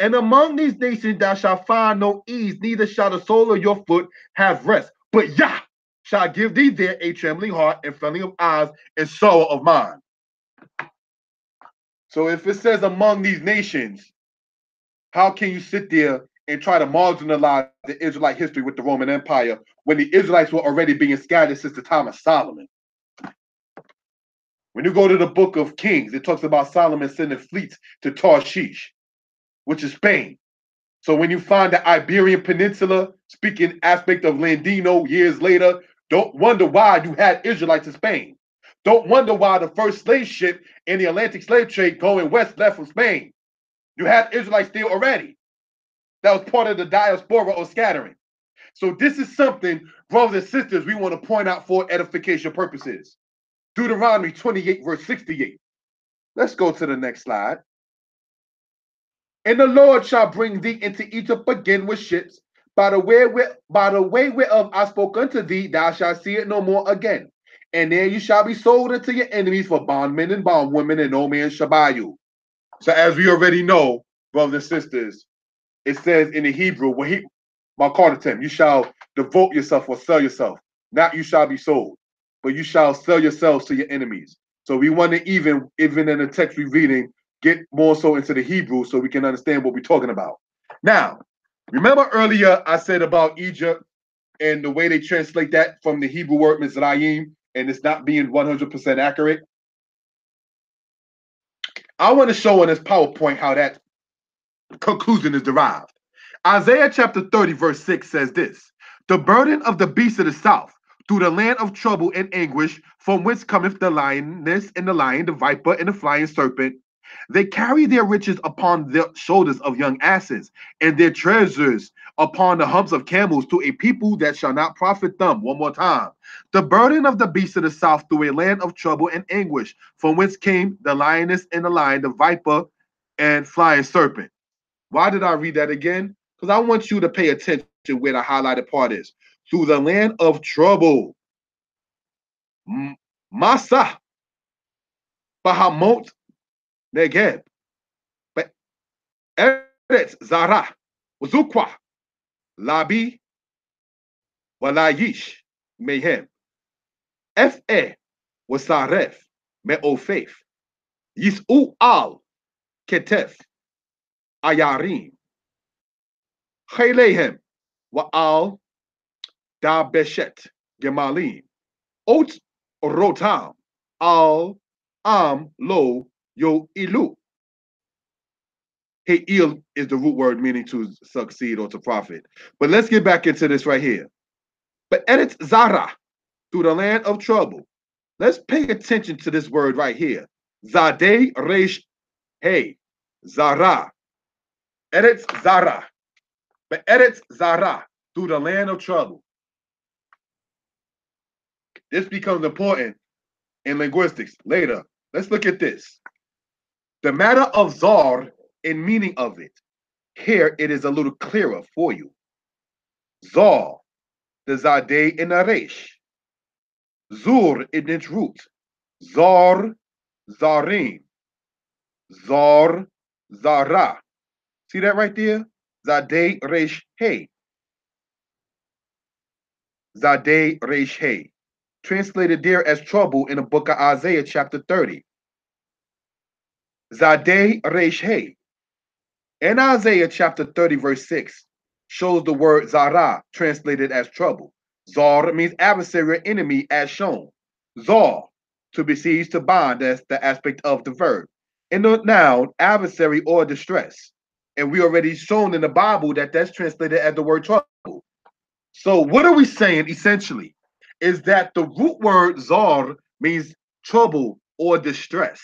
S1: And among these nations thou shalt find no ease, neither shall the sole of your foot have rest. But Yah shall give thee there a trembling heart and failing of eyes and sorrow of mind. So if it says among these nations, how can you sit there and try to marginalize the Israelite history with the Roman Empire when the Israelites were already being scattered since the time of Solomon? When you go to the book of Kings, it talks about Solomon sending fleets to Tarshish, which is Spain. So when you find the Iberian Peninsula, speaking aspect of Landino years later, don't wonder why you had Israelites in Spain. Don't wonder why the first slave ship in the Atlantic slave trade going west left from Spain. You had Israelites there already. That was part of the diaspora or scattering. So this is something, brothers and sisters, we want to point out for edification purposes. Deuteronomy 28, verse 68. Let's go to the next slide. And the Lord shall bring thee into Egypt again with ships, by the way whereof I spoke unto thee, thou shalt see it no more again. And there you shall be sold unto your enemies for bondmen and bondwomen, and no man shall buy you. So as we already know, brothers and sisters, it says in the Hebrew, you shall devote yourself or sell yourself. Not you shall be sold, but you shall sell yourselves to your enemies. So we want to even in the text we're reading, get more so into the Hebrew so we can understand what we're talking about. Now, remember earlier I said about Egypt and the way they translate that from the Hebrew word Mizraim, and it's not being 100% accurate? I want to show on this PowerPoint how that conclusion is derived. Isaiah chapter 30, verse 6 says this: the burden of the beasts of the south, through the land of trouble and anguish, from whence cometh the lioness and the lion, the viper and the flying serpent. They carry their riches upon the shoulders of young asses, and their treasures upon the humps of camels, to a people that shall not profit them. One more time. The burden of the beasts of the south, through a land of trouble and anguish, from whence came the lioness and the lion, the viper and flying serpent. Why did I read that again? Because I want you to pay attention where the highlighted part is. Through the land of trouble. Masa. Bahamot Negeb. Eretz Zara. Wazukwa. Labi. Walayish. Mehem. F.E. Wasaref. Me'ofef. Yis'u al. Ketef. Ayarim. Chaylehem. Wa'al. Da Beshet. Gemalim. Ot Rotam. Al Am Lo Yo Ilu. He'il is the root word meaning to succeed or to profit. But let's get back into this right here. But Eretz Zara, through the land of trouble. Let's pay attention to this word right here. Zadeh Resh Hey. Zara. Eretz Zara. But Eretz Zara. Through the land of trouble. This becomes important in linguistics later. Let's look at this. The matter of Zar and meaning of it. Here it is a little clearer for you. Zar, the Zadeh in the Resh. Zur in its root. Zar, Zarim. Zar, Zara. See that right there? Zadeh Resh Hey. Zadeh Resh Hey. Translated there as trouble in the book of Isaiah chapter 30. Zadeh Resh Hey. In Isaiah chapter 30 verse 6 shows the word Zara translated as trouble. Zar means adversary or enemy as shown. Zar, to besiege, to bind, that's the aspect of the verb. In the noun, adversary or distress. And we already shown in the Bible that that's translated as the word trouble. So what are we saying essentially? Is that the root word zar means trouble or distress.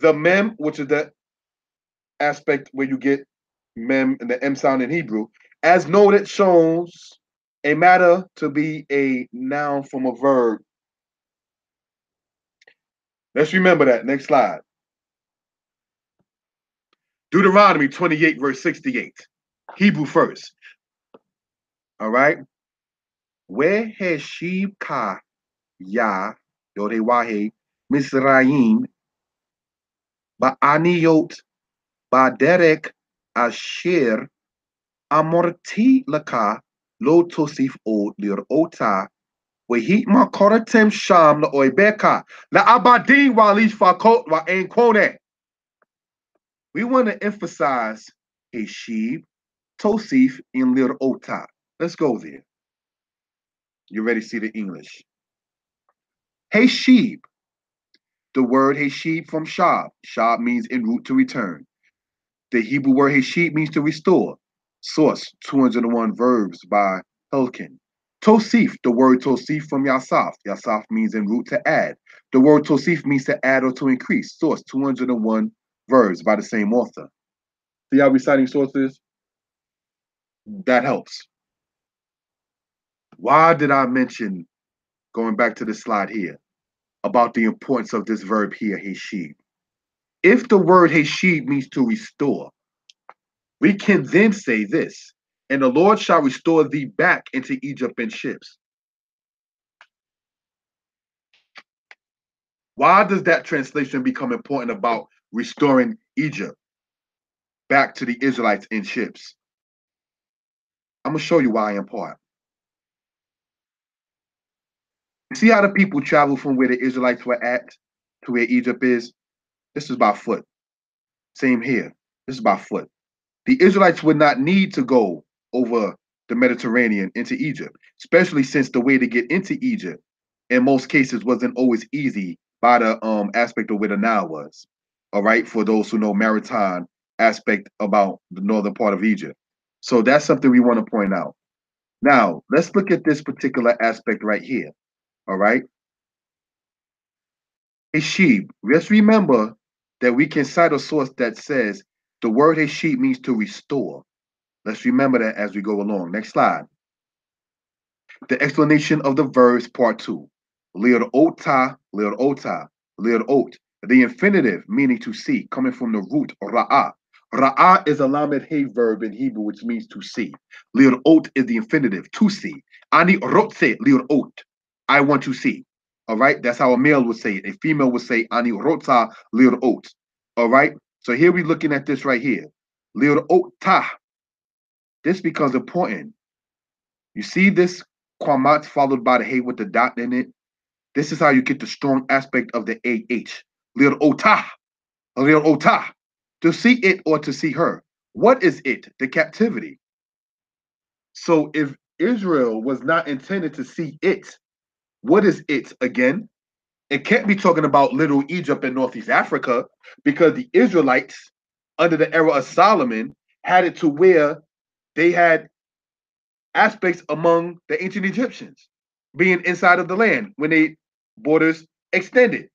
S1: The mem, which is the aspect where you get mem and the m sound in Hebrew, as noted, shows a matter to be a noun from a verb. Let's remember that. Next slide. Deuteronomy 28, verse 68. Hebrew first. All right. Where has Shibka Yah Yodewahe Misraim Ba'aniyot Baderek Asher Amorti Laka Lo Tosif O Lirota Wahit Makoratem Sham La Oibeka La Abadin Walish Fakot Wa Enkone. We want to emphasize Heshib, Tosif, and Lirota. Let's go there. You ready to see the English? Heshib. The word Heshib from Shab. Shab means en route to return. The Hebrew word Heshib means to restore. Source 201 verbs by Hilkin. Tosif, the word Tosif from Yasaf. Yasaf means en route to add. The word Tosif means to add or to increase. Source 201 verbs by the same author. See how reciting sources? That helps. Why did I mention, going back to the slide here, about the importance of this verb here, Heshib? If the word Heshib means to restore, we can then say this, and the Lord shall restore thee back into Egypt in ships. Why does that translation become important about restoring Egypt back to the Israelites in ships? I'm going to show you why in part. See how the people travel from where the Israelites were at to where Egypt is? This is by foot. Same here. This is by foot. The Israelites would not need to go over the Mediterranean into Egypt, especially since the way to get into Egypt in most cases wasn't always easy by the aspect of where the Nile was. All right, for those who know maritime aspect about the northern part of Egypt. So that's something we want to point out. Now, let's look at this particular aspect right here. All right. Heshib. Let's remember that we can cite a source that says the word Heshib means to restore. Let's remember that as we go along. Next slide. The explanation of the verbs, part 2. Lir'ota, lir'ota, lir'ot. The infinitive, meaning to see, coming from the root ra'ah. Ra'ah is a lamed hey verb in Hebrew, which means to see. Lir'ot is the infinitive, to see. Ani rotse lir'ot. I want to see. All right, that's how a male would say it. A female would say ani rota lir'ot. All right, so here we're looking at this right here. Lir'ota. This becomes important. You see this Quamat followed by the hey with the dot in it? This is how you get the strong aspect of the AH. Lir ota. Lir ota. To see it or to see her. What is it? The captivity. So if Israel was not intended to see it, what is it again? It can't be talking about little Egypt and Northeast Africa, because the Israelites, under the era of Solomon, had it to where they had aspects among the ancient Egyptians. being inside of the land when they borders extended.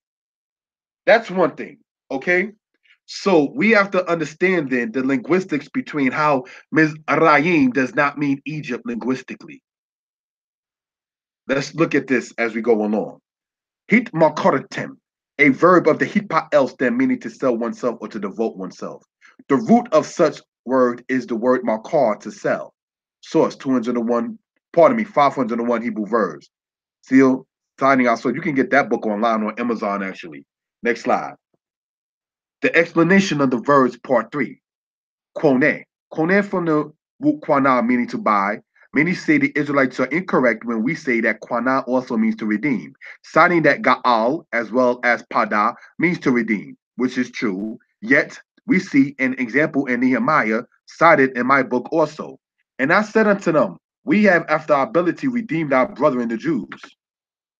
S1: That's one thing, okay? So we have to understand then the linguistics between how Mizraim does not mean Egypt linguistically. Let's look at this as we go along. Hit makoratem, a verb of the hitpa stem meaning to sell oneself or to devote oneself. The root of such word is the word makar, to sell. Source 201, 501 Hebrew verbs. Seal signing out. So you can get that book online on Amazon actually. Next slide. The explanation of the verbs, part 3. Quone. Quone from the root quana, meaning to buy. Many say the Israelites are incorrect when we say that quana also means to redeem, citing that ga'al as well as pada means to redeem, which is true. Yet we see an example in Nehemiah cited in my book also. And I said unto them, we have after our ability redeemed our brethren the Jews.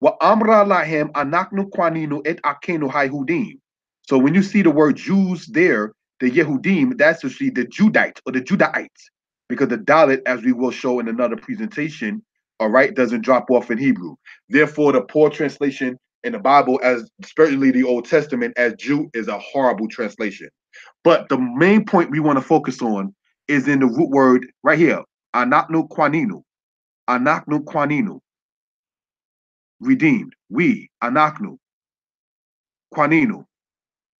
S1: Wa amra lahem anaknu kwaninu et akenu hayhudim. So when you see the word Jews there, the Yehudim, that's actually the Judites or the Judahites, because the Dalit, as we will show in another presentation, all right, doesn't drop off in Hebrew. Therefore, the poor translation in the Bible, as especially the Old Testament, as Jew, is a horrible translation. But the main point we want to focus on is in the root word right here, anaknu kwaninu, anaknu kwaninu, redeemed. We, anaknu, kwaninu,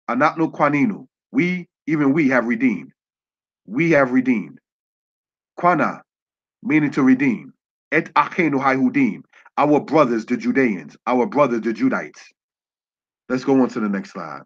S1: anaknu kwaninu. We, even we have redeemed. We have redeemed. Kwana, meaning to redeem. Et achenu hayhudim, our brothers, the Judeans, our brothers, the Judites. Let's go on to the next slide.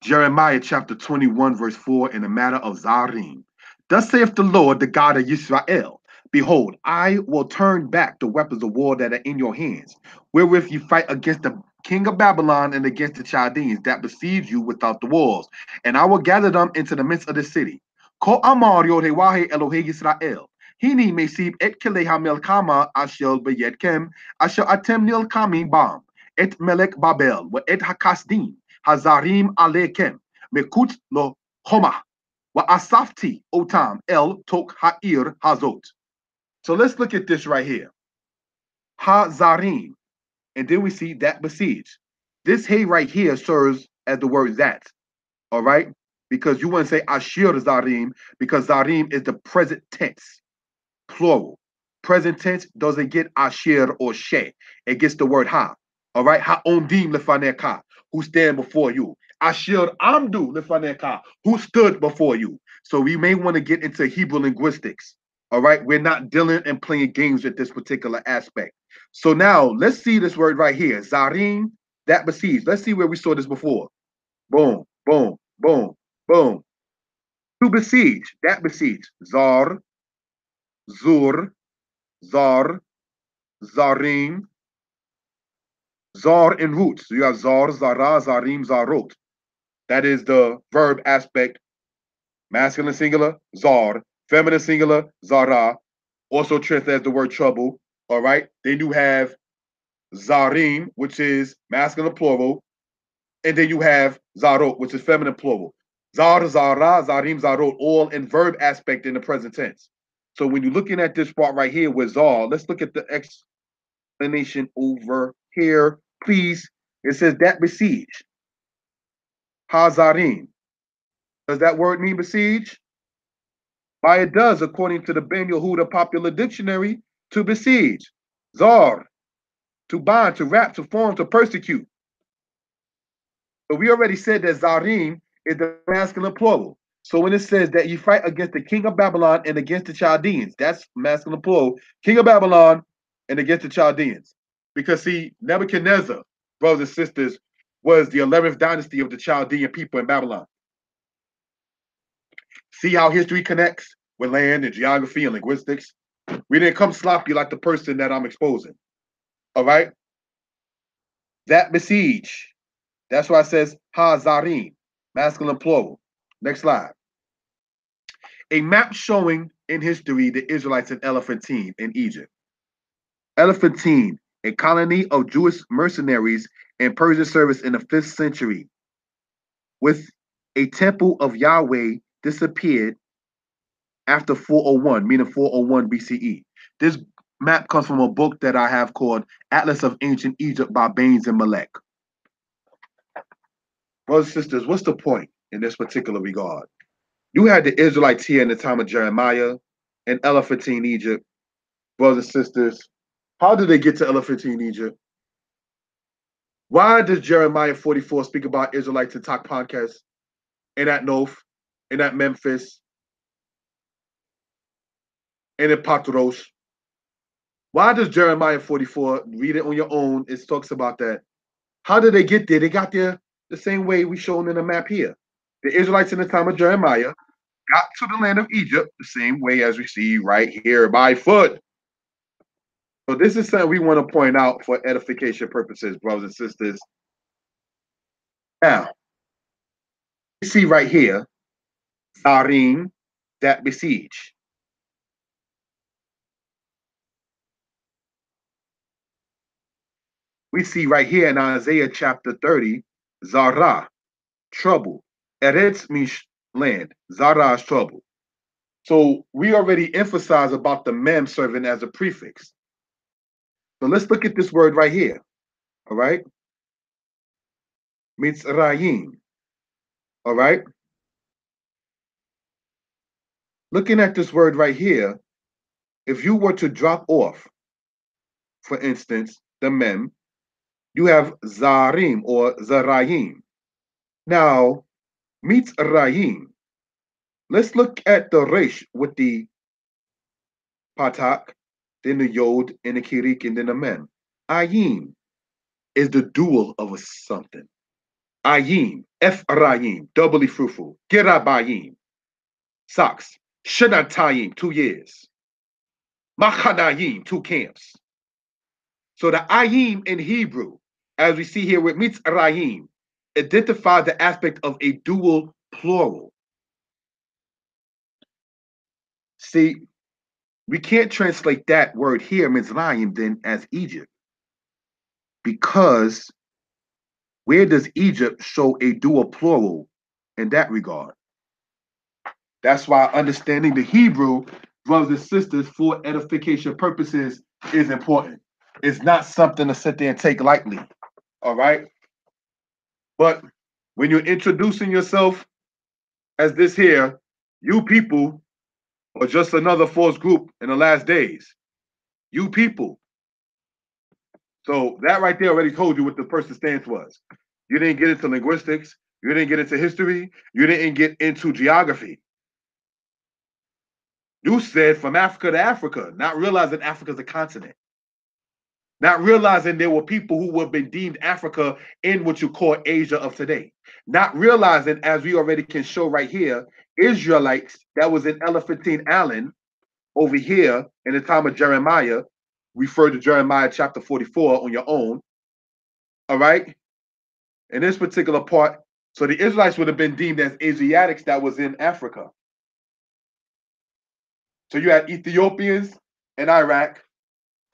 S1: Jeremiah chapter 21, verse 4, in the matter of Zarim. Thus saith the Lord, the God of Israel, behold, I will turn back the weapons of war that are in your hands, wherewith you fight against the king of Babylon and against the Chaldeans that besiege you without the walls, and I will gather them into the midst of the city. Ko amar Yodewahe Elohe Yisrael. Hini mesib et kele hamelkama ashel beyetkem, asher atem nil kami bam, et melek Babel, wa et hakasdim. Hazarim alekem, mekut lo homa, wa asafti otam el tok ha'ir hazot. So let's look at this right here. Hazarim, and then we see that besiege. This hey right here serves as the word that, all right? Because you want to say ashir zarim, because zarim is the present tense, plural. Present tense doesn't get ashir or she. It gets the word ha. All right? Ha-omdim lefaneka, who stand before you. Ashir amdu lefaneka, who stood before you. So we may want to get into Hebrew linguistics. All right? We're not dealing and playing games with this particular aspect. So now let's see this word right here. Zarim, that besiege. Let's see where we saw this before. Boom, boom, boom, boom. To besiege, that besiege. Zar, zur, zar, zarim, zar in roots. So you have zar, zara, zarim, zarot. That is the verb aspect. Masculine singular, zar. Feminine singular, zara. Also translated as the word trouble. All right. Then you have zarim, which is masculine plural. And then you have zarot, which is feminine plural. Zar, zara, zarim, zarot, all in verb aspect in the present tense. So when you're looking at this part right here with zar, let's look at the explanation over here, please. It says that besiege. Hazarim. Does that word mean besiege? Why, it does, according to the Ben Yehuda Popular Dictionary, to besiege. Zar, to bind, to wrap, to form, to persecute. But we already said that zarim is the masculine plural. So when it says that you fight against the king of Babylon and against the Chaldeans, that's masculine plural. King of Babylon and against the Chaldeans. Because see, Nebuchadnezzar, brothers and sisters, was the 11th dynasty of the Chaldean people in Babylon. See how history connects with land and geography and linguistics? We didn't come sloppy like the person that I'm exposing. All right? That besiege. That's why it says Hazarim, masculine plural. Next slide. A map showing in history the Israelites in Elephantine in Egypt. Elephantine, a colony of Jewish mercenaries in Persian service in the 5th century, with a temple of Yahweh disappeared after 401, meaning 401 BCE. This map comes from a book that I have called Atlas of Ancient Egypt by Baines and Malek. Brothers and sisters, what's the point in this particular regard? You had the Israelites here in the time of Jeremiah and Elephantine, Egypt. Brothers and sisters, how did they get to Elephantine, Egypt? Why does Jeremiah 44 speak about Israelites in Takpankes, and at Nof, and at Memphis, and in Patros? Why does Jeremiah 44, read it on your own, it talks about that. How did they get there? They got there the same way we shown in the map here. The Israelites in the time of Jeremiah got to the land of Egypt the same way as we see right here by foot. So this is something we want to point out for edification purposes, brothers and sisters. Now, we see right here, Zarim that besiege. We see right here in Isaiah chapter 30, Zara, trouble. Eretz means land. Zara is trouble. So we already emphasized about the mem serving as a prefix. So let's look at this word right here. All right. Mitzrayim. All right. Looking at this word right here, if you were to drop off, for instance, the mem, you have Zarim or Zarayim. Now, Mitzrayim. Let's look at the Resh with the Patak, then the Yod, and the Kirik, and then the Mem. Ayim is the dual of a something. Ayim, Ephraim, doubly fruitful. Gerabayim, socks. Shanatayim, 2 years. Machanayim, 2 camps. So the Ayim in Hebrew, as we see here with Mitzrayim, identify the aspect of a dual plural. See, we can't translate that word here, Mizraim, then as Egypt. Because where does Egypt show a dual plural in that regard? That's why understanding the Hebrew, brothers and sisters, for edification purposes is important. It's not something to sit there and take lightly. All right? But when you're introducing yourself as this here, you people are just another force group in the last days. You people. So that right there already told you what the person's stance was. You didn't get into linguistics. You didn't get into history. You didn't get into geography. You said from Africa to Africa, not realizing Africa's a continent. Not realizing there were people who would have been deemed Africa in what you call Asia of today. Not realizing, as we already can show right here, Israelites that was in Elephantine Island over here in the time of Jeremiah, refer to Jeremiah chapter 44 on your own. All right? In this particular part, so the Israelites would have been deemed as Asiatics that was in Africa. So you had Ethiopians in Iraq,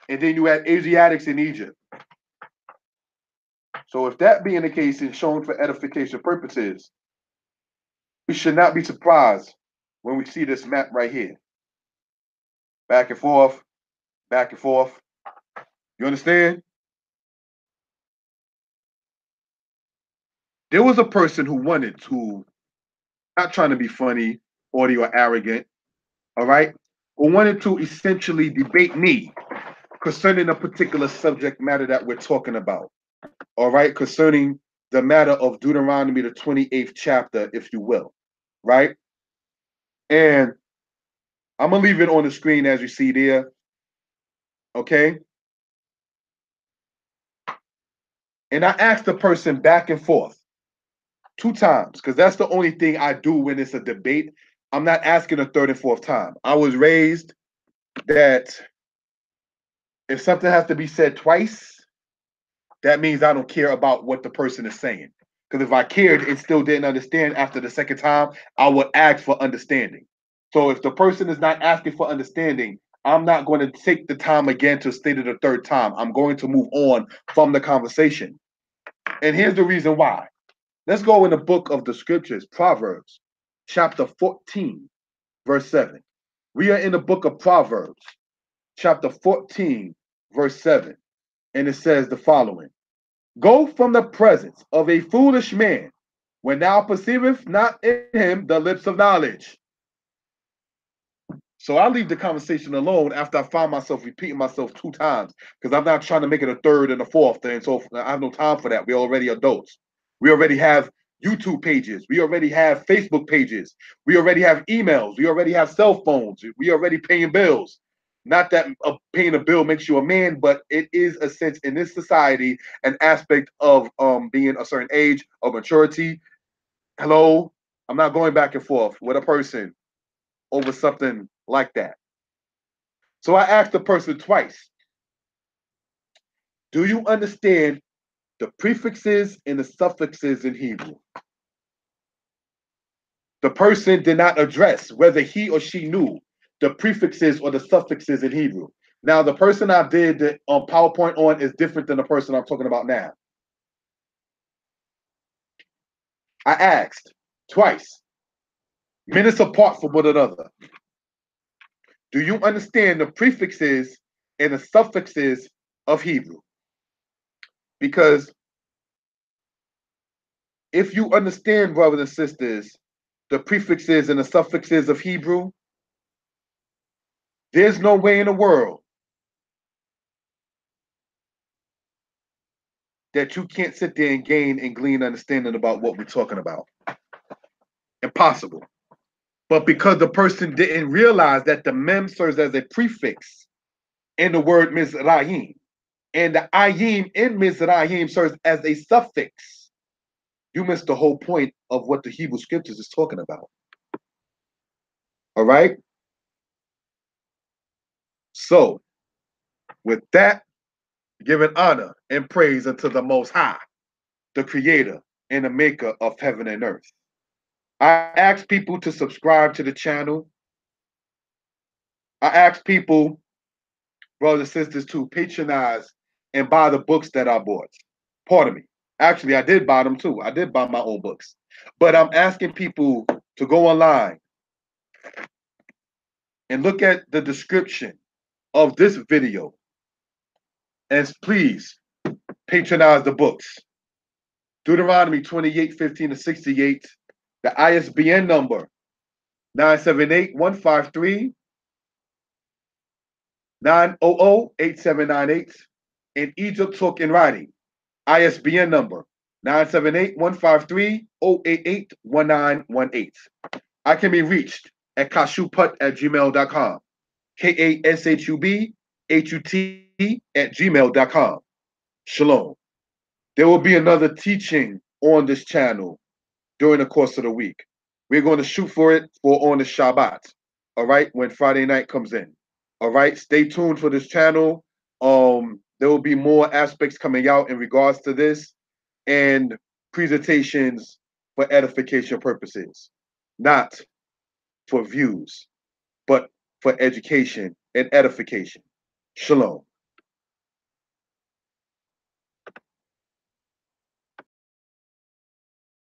S1: and then you had Asiatics in Egypt. So if that being the case and shown for edification purposes, we should not be surprised when we see this map right here. Back and forth, back and forth. You understand? There was a person who wanted to, not trying to be funny, haughty, or arrogant, all right, who wanted to essentially debate me concerning a particular subject matter that we're talking about, all right, concerning the matter of Deuteronomy, the 28th chapter, if you will, right? And I'm going to leave it on the screen as you see there, okay? And I asked the person back and forth 2 times, because that's the only thing I do when it's a debate. I'm not asking a 3rd and 4th time. I was raised that if something has to be said twice, that means I don't care about what the person is saying. Because if I cared and still didn't understand after the 2nd time, I would ask for understanding. So if the person is not asking for understanding, I'm not going to take the time again to state it a 3rd time. I'm going to move on from the conversation. And here's the reason why. Let's go in the book of the scriptures, Proverbs, chapter 14, verse 7. We are in the book of Proverbs, chapter 14, verse 7. And it says the following: Go from the presence of a foolish man when thou perceivest not in him the lips of knowledge. So I leave the conversation alone after I find myself repeating myself 2 times, because I'm not trying to make it a third and a fourth thing. So I have no time for that. We're already adults. We already have YouTube pages. We already have Facebook pages. We already have emails. We already have cell phones. We already paying bills. Not that paying a bill makes you a man, but it is a sense in this society, an aspect of being a certain age of maturity. Hello, I'm not going back and forth with a person over something like that. So I asked the person twice, do you understand the prefixes and the suffixes in Hebrew? The person did not address whether he or she knew the prefixes or the suffixes in Hebrew. Now, the person I did the PowerPoint on is different than the person I'm talking about now. I asked twice, minutes apart from one another, do you understand the prefixes and the suffixes of Hebrew? Because if you understand, brothers and sisters, the prefixes and the suffixes of Hebrew, there's no way in the world that you can't sit there and gain and glean understanding about what we're talking about. Impossible. But because the person didn't realize that the mem serves as a prefix in the word Mizrahim, and the ayim in Mizrahim serves as a suffix, you missed the whole point of what the Hebrew scriptures is talking about. All right? So, with that, giving honor and praise unto the Most High, the Creator and the Maker of heaven and earth. I ask people to subscribe to the channel. I ask people, brothers and sisters, to patronize and buy the books that I bought. Pardon me. Actually, I did buy them too. I did buy my own books. But I'm asking people to go online and look at the description of this video. And please patronize the books. Deuteronomy 28, 15 to 68. The ISBN number 978-153 900-8798. In Egypt Talk in Writing, ISBN number 978-153-088-1918. I can be reached at kashuput@gmail.com. KASHUBHUT@gmail.com. Shalom. There will be another teaching on this channel during the course of the week. We're going to shoot for it for on the Shabbat, all right, when Friday night comes in. All right, stay tuned for this channel. There will be more aspects coming out in regards to this and presentations for edification purposes, not for views, but for education and edification. Shalom.